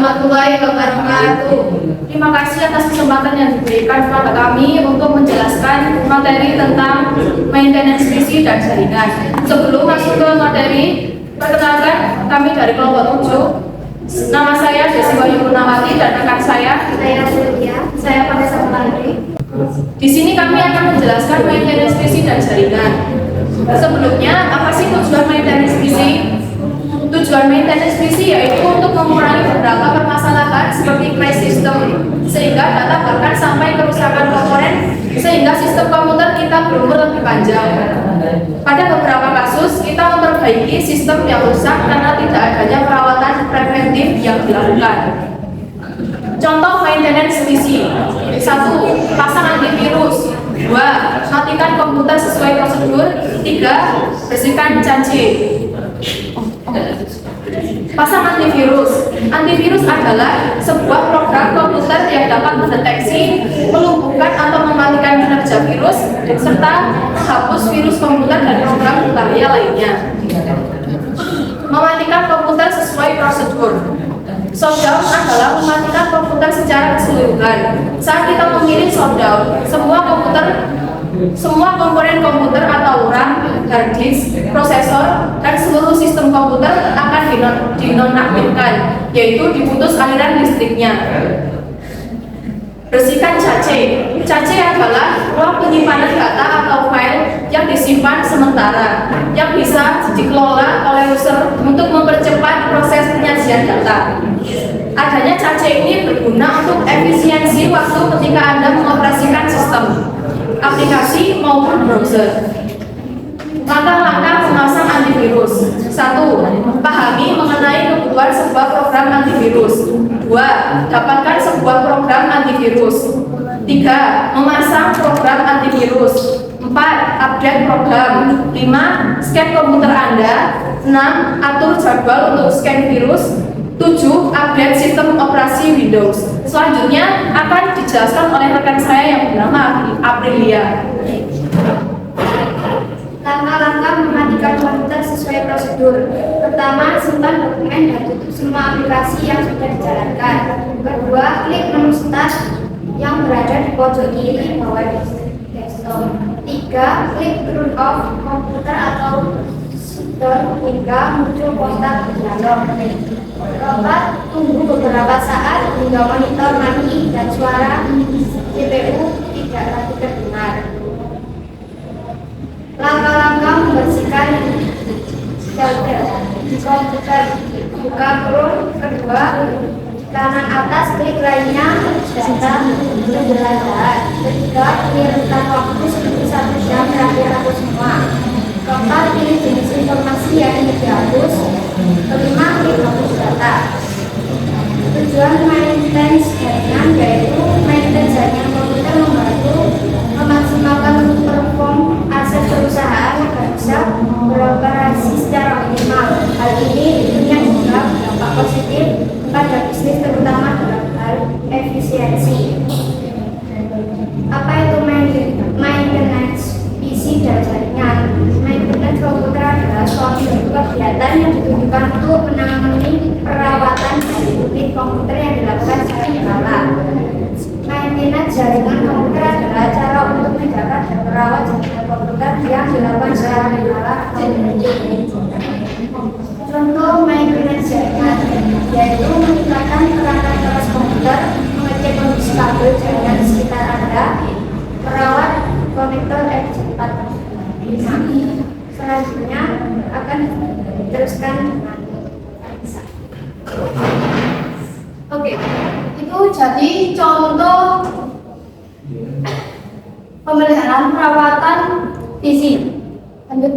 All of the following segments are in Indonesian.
warahmatullahi wabarakatuh. Terima kasih atas kesempatan yang diberikan kepada kami untuk menjelaskan materi tentang maintenance PC dan jaringan. Sebelum masuk ke materi, perkenalkan kami dari kelompok 7. Nama saya Desi Wahyu Purnawati dan rekan saya Sylvia. Saya Vanessa Putri. Di sini kami akan menjelaskan maintenance PC dan jaringan. Sebelumnya, apa sih tujuan maintenance PC? Tujuan maintenance PC yaitu untuk mengurangi beberapa permasalahan seperti crash system, sehingga data bahkan sampai kerusakan komponen, sehingga sistem komputer kita berumur lebih panjang. Pada beberapa kasus, kita memperbaiki sistem yang rusak karena tidak adanya perawatan preventif yang dilakukan. Contoh maintenance PC: 1. Pasang antivirus. 2. Matikan komputer sesuai prosedur. 3. Bersihkan cache. Pasang antivirus. Antivirus adalah sebuah program komputer yang dapat mendeteksi, melumpuhkan atau mematikan kinerja virus, serta menghapus virus komputer dan program berbahaya lainnya. Mematikan komputer sesuai prosedur. Shutdown adalah mematikan komputer secara keseluruhan. Saat kita memilih shutdown, semua komponen komputer atau RAM, hard disk, prosesor, dan seluruh sistem komputer akan dinonaktifkan, yaitu diputus aliran listriknya. Bersihkan cache. Cache adalah ruang penyimpanan data atau file yang disimpan sementara, yang bisa dikelola oleh user untuk mempercepat proses penyajian data. Adanya cache ini berguna untuk efisiensi waktu ketika Anda mengoperasikan sistem, aplikasi maupun browser. Langkah-langkah memasang antivirus. 1. Pahami mengenai kebutuhan sebuah program antivirus. 2. Dapatkan sebuah program antivirus. 3. Memasang program antivirus. 4. Update program. 5. Scan komputer Anda. 6. Atur jadwal untuk scan virus. 7. Update sistem operasi Windows. Selanjutnya akan dijelaskan oleh rekan saya yang bernama Aprilia. Langkah-langkah mematikan komputer sesuai prosedur. Pertama, simpan dokumen dan tutup semua aplikasi yang sudah dijalankan. Kedua, klik menu start yang berada di pojok kiri bawah desktop. 3. Klik turn off komputer atau shutdown hingga muncul kotak dialog. 4. Tunggu beberapa saat hingga monitor mati dan suara CPU tidak lagi terdengar. Langkah-langkah membersihkan filter di komputer. Buka Chrome. Kedua, kanan atas klik lainnya data penjelasan. Ketiga, pilih rentang waktu seperti 1 jam terakhir atau semua. Keempat, pilih jenis informasi yang ingin dihapus. Kelima, klik hapus data. Tujuan maintenance jaringan yaitu maintenance jaringan komputer membantu memaksimalkan perform aset perusahaan agar bisa beroperasi secara optimal. Hal ini tentunya juga berdampak positif pada bisnis terutama dalam hal efisiensi. Apa itu maintenance PC dan jaringan? Maintenance komputer adalah suatu kegiatan yang ditujukan untuk menangani perawatan dari unit komputer yang dilakukan secara berkala. Maintenance jaringan komputer adalah cara untuk menjaga dan merawat jaringan komputer yang dilakukan secara berkala atau rutin. Contoh maintenance jaringan yaitu meningkatkan perangkat keras komputer, mengecek kondisi kabel jaringan di sekitar Anda, merawat konektor X4. Selanjutnya akan diteruskan. Oke, itu jadi contoh pemeliharaan perawatan PC. Lanjut.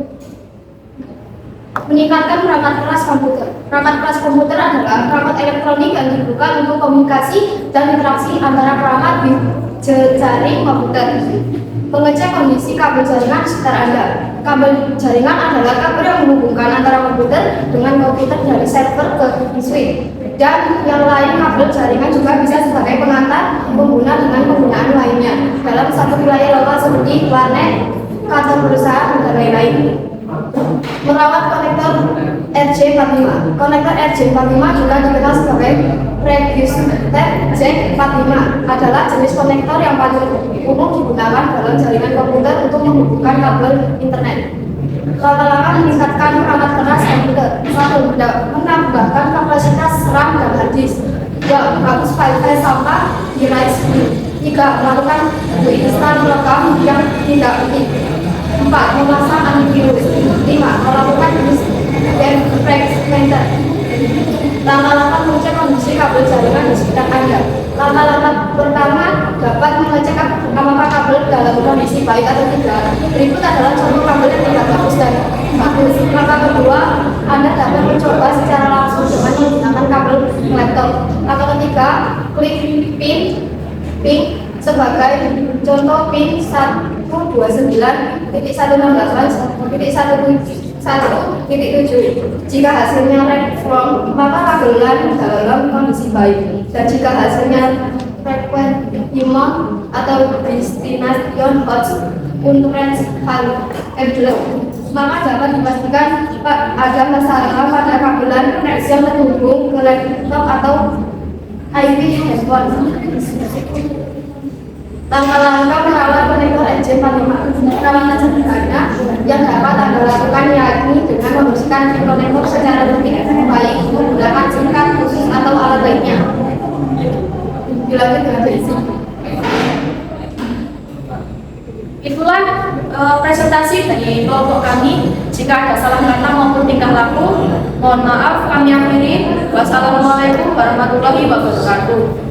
Meningkatkan perangkat keras komputer. Perangkat keras komputer adalah perangkat elektronik yang dibuka untuk komunikasi dan interaksi antara perangkat di jejaring komputer. Mengecek kondisi kabel jaringan di sekitar Anda. Kabel jaringan adalah kabel yang menghubungkan antara komputer dengan komputer dari server ke switch. Dan yang lain, kabel jaringan juga bisa sebagai pengantar pengguna dengan penggunaan lainnya dalam satu wilayah lokal seperti warnet, kantor perusahaan, dan lain-lain. Merawat konektor RJ45. Konektor RJ45 juga dikenal sebagai Registered J45 adalah jenis konektor yang paling umum digunakan dalam jaringan komputer untuk menghubungkan kabel internet. Langkah-langkah meningkatkan perangkat keras komputer. 1. Menambahkan kapasitas RAM dan hard disk. 2. Menghapus file-file sampah di RAID. 3. Melakukan instan rekam yang tidak penting. 4. Memasang antivirus. 5. Melakukan defragmentation. Langkah-langkah mengecek kondisi kabel jaringan di sekitar Anda. Langkah-langkah pertama dapat mengecek apakah kabel dalam kondisi baik atau tidak. Berikut adalah contoh kabel yang tidak bagus dan bagus. Langkah kedua, Anda dapat mencoba secara langsung dengan menggunakan kabel laptop. Langkah ketiga, klik pin sebagai contoh pin 129.168.1.7. Jika hasilnya red from, maka kabel LAN dalam kondisi baik. Dan jika hasilnya frequent imon atau destination host untuk range value, maka dapat dipastikan ada masalah pada kabel LAN yang terhubung ke laptop atau IP handphone. Langkah-langkah merawat konektor J45 perawatan sederhana yang dapat Anda lakukan yakni dengan membersihkan pin konektor secara rutin, baik menggunakan SIM card khusus atau alat lainnya. Dilanjut dengan basic. Itulah presentasi dari kelompok kami. Jika ada salah kata maupun tingkah laku, mohon maaf kami akhiri. Wassalamualaikum warahmatullahi wabarakatuh.